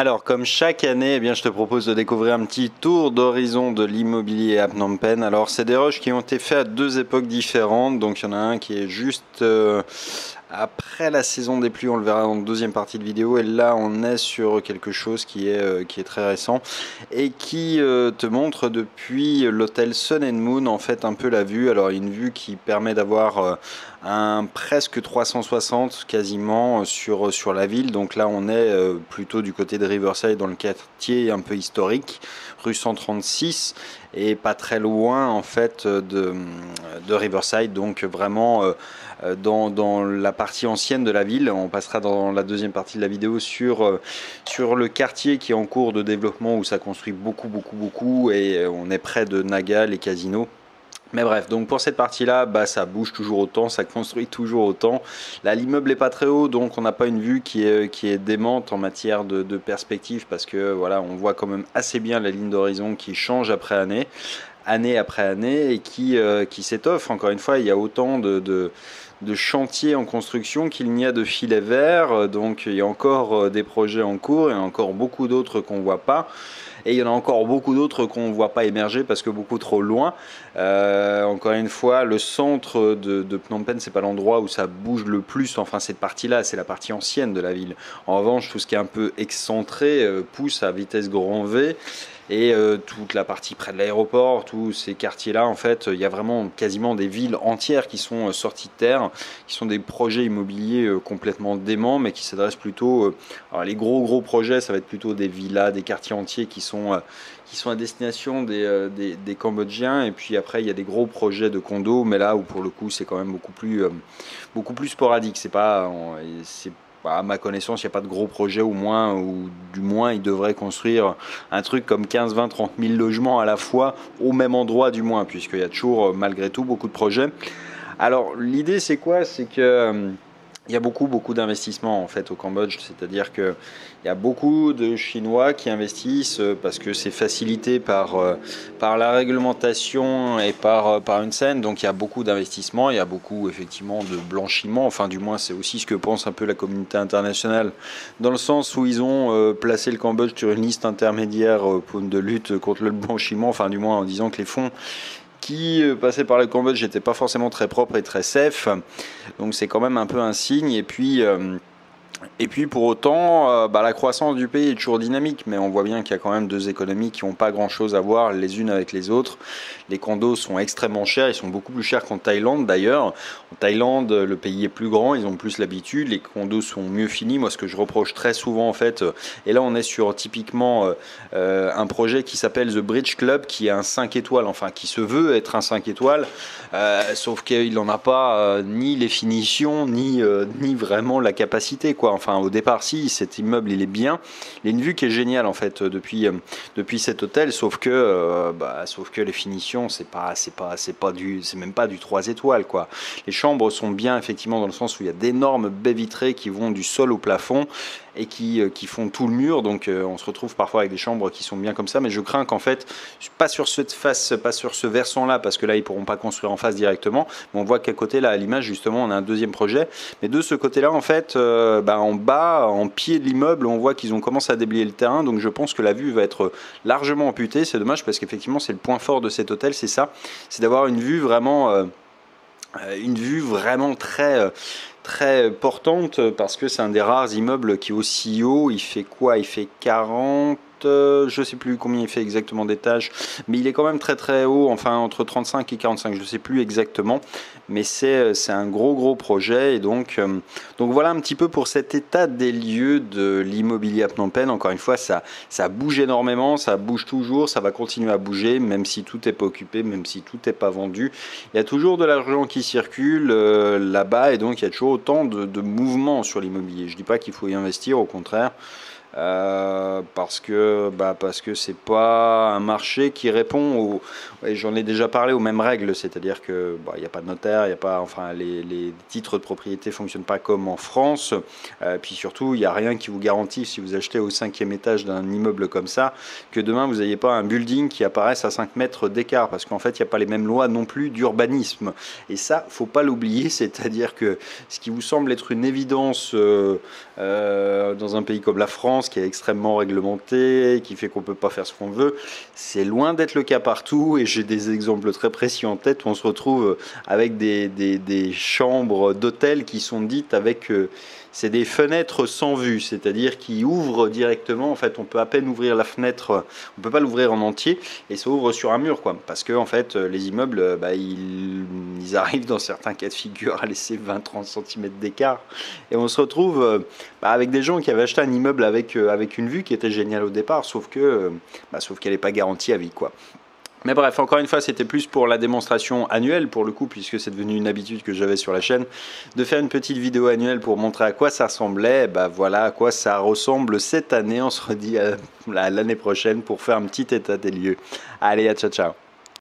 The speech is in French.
Alors, comme chaque année, eh bien, je te propose de découvrir un petit tour d'horizon de l'immobilier à Phnom Penh. Alors, c'est des rushs qui ont été faits à deux époques différentes. Donc, il y en a un qui est juste après la saison des pluies, on le verra en deuxième partie de vidéo. Et là, on est sur quelque chose qui est très récent et qui te montre depuis l'hôtel Sun and Moon, en fait, un peu la vue. Alors, une vue qui permet d'avoir un presque 360 quasiment sur la ville. Donc là, on est plutôt du côté de Riverside, dans le quartier un peu historique, rue 136, et pas très loin en fait de Riverside, donc vraiment dans la partie ancienne de la ville. On passera dans la deuxième partie de la vidéo sur le quartier qui est en cours de développement, où ça construit beaucoup, et on est près de Naga, les casinos. Mais bref, donc pour cette partie-là, ça bouge toujours autant, ça construit toujours autant. Là, l'immeuble n'est pas très haut, donc on n'a pas une vue qui est démente en matière de perspective, parce que voilà, on voit quand même assez bien la ligne d'horizon qui change année après année, et qui s'étoffe. Encore une fois, il y a autant de chantiers en construction qu'il n'y a de filets verts, donc il y a encore des projets en cours et encore beaucoup d'autres qu'on ne voit pas. Et il y en a encore beaucoup d'autres qu'on ne voit pas émerger parce que beaucoup trop loin. Encore une fois, le centre de Phnom Penh, c'est pas l'endroit où ça bouge le plus. Enfin, cette partie-là, c'est la partie ancienne de la ville. En revanche, tout ce qui est un peu excentré pousse à vitesse grand V. Et toute la partie près de l'aéroport, tous ces quartiers-là, en fait, il y a vraiment quasiment des villes entières qui sont sorties de terre, qui sont des projets immobiliers complètement déments, mais qui s'adressent plutôt... alors les gros projets, ça va être plutôt des villas, des quartiers entiers qui sont à destination des Cambodgiens. Et puis après, il y a des gros projets de condos, mais là où pour le coup, c'est quand même beaucoup plus sporadique. C'est pas... à ma connaissance, il n'y a pas de gros projet, ou du moins ils devraient construire un truc comme 15, 20, 30 000 logements à la fois au même endroit, du moins, puisqu'il y a toujours malgré tout beaucoup de projets. Alors l'idée, c'est quoi? C'est que il y a beaucoup d'investissements en fait au Cambodge, c'est-à-dire qu'il y a beaucoup de Chinois qui investissent parce que c'est facilité par la réglementation et par une scène. Donc il y a beaucoup d'investissements, il y a beaucoup effectivement de blanchiment, enfin du moins c'est aussi ce que pense un peu la communauté internationale, dans le sens où ils ont placé le Cambodge sur une liste intermédiaire de lutte contre le blanchiment, enfin du moins en disant que les fonds qui passaient par le Cambodge n'étaient pas forcément très propres et très safe. Donc c'est quand même un peu un signe. Et puis pour autant, la croissance du pays est toujours dynamique, mais on voit bien qu'il y a quand même deux économies qui n'ont pas grand-chose à voir les unes avec les autres. Les condos sont extrêmement chers, ils sont beaucoup plus chers qu'en Thaïlande d'ailleurs. En Thaïlande, le pays est plus grand, ils ont plus l'habitude, les condos sont mieux finis. Moi, ce que je reproche très souvent en fait, et là on est sur typiquement un projet qui s'appelle The Bridge Club, qui est un 5 étoiles, enfin qui se veut être un 5 étoiles, sauf qu'il n'en a pas ni les finitions, ni vraiment la capacité, quoi. Enfin, au départ, si, cet immeuble, il est bien. Il y a une vue qui est géniale, en fait, depuis cet hôtel, sauf que les finitions, c'est même pas du 3 étoiles, quoi. Les chambres sont bien, effectivement, dans le sens où il y a d'énormes baies vitrées qui vont du sol au plafond et qui font tout le mur. Donc, on se retrouve parfois avec des chambres qui sont bien comme ça, mais je crains qu'en fait, pas sur cette face, pas sur ce versant-là, parce que là, ils pourront pas construire en face directement. Mais on voit qu'à côté, là, à l'image, justement, on a un deuxième projet. Mais de ce côté-là, en fait, en bas, en pied de l'immeuble, on voit qu'ils ont commencé à déblayer le terrain. Donc, je pense que la vue va être largement amputée. C'est dommage parce qu'effectivement, c'est le point fort de cet hôtel, c'est ça. C'est d'avoir une vue vraiment très portante, parce que c'est un des rares immeubles qui est aussi haut. Il fait quoi? Il fait 40, je sais plus combien il fait exactement d'étages, mais il est quand même très haut, enfin entre 35 et 45, je sais plus exactement, mais c'est un gros projet. Et donc voilà un petit peu pour cet état des lieux de l'immobilier à Phnom Penh. Encore une fois, ça bouge énormément, ça bouge toujours, ça va continuer à bouger, même si tout n'est pas occupé, même si tout n'est pas vendu. Il y a toujours de l'argent qui circule là-bas, et donc il y a toujours autant de mouvements sur l'immobilier. Je dis pas qu'il faut y investir, au contraire. Parce que c'est pas un marché qui répond et j'en ai déjà parlé, aux mêmes règles, c'est-à-dire que il n'y a pas de notaire, il y a pas, enfin les titres de propriété fonctionnent pas comme en France, puis surtout il n'y a rien qui vous garantit, si vous achetez au 5e étage d'un immeuble comme ça, que demain vous n'ayez pas un building qui apparaisse à 5 mètres d'écart, parce qu'en fait il n'y a pas les mêmes lois non plus d'urbanisme, et ça faut pas l'oublier. C'est-à-dire que ce qui vous semble être une évidence dans un pays comme la France, France qui est extrêmement réglementée, qui fait qu'on peut pas faire ce qu'on veut. C'est loin d'être le cas partout et j'ai des exemples très précis en tête où on se retrouve avec des chambres d'hôtel qui sont dites avec c'est des fenêtres sans vue, c'est-à-dire qui ouvrent directement. En fait, on peut à peine ouvrir la fenêtre, on peut pas l'ouvrir en entier et ça ouvre sur un mur, quoi. Parce que en fait, les immeubles, ils arrivent dans certains cas de figure à laisser 20-30 cm d'écart et on se retrouve avec des gens qui avaient acheté un immeuble avec une vue qui était géniale au départ, sauf qu'elle n'est pas garantie à vie, quoi. Mais bref, encore une fois, c'était plus pour la démonstration annuelle, pour le coup, puisque c'est devenu une habitude que j'avais sur la chaîne, de faire une petite vidéo annuelle pour montrer à quoi ça ressemblait. Voilà à quoi ça ressemble cette année. On se redit à l'année prochaine pour faire un petit état des lieux. Allez, ciao, ciao.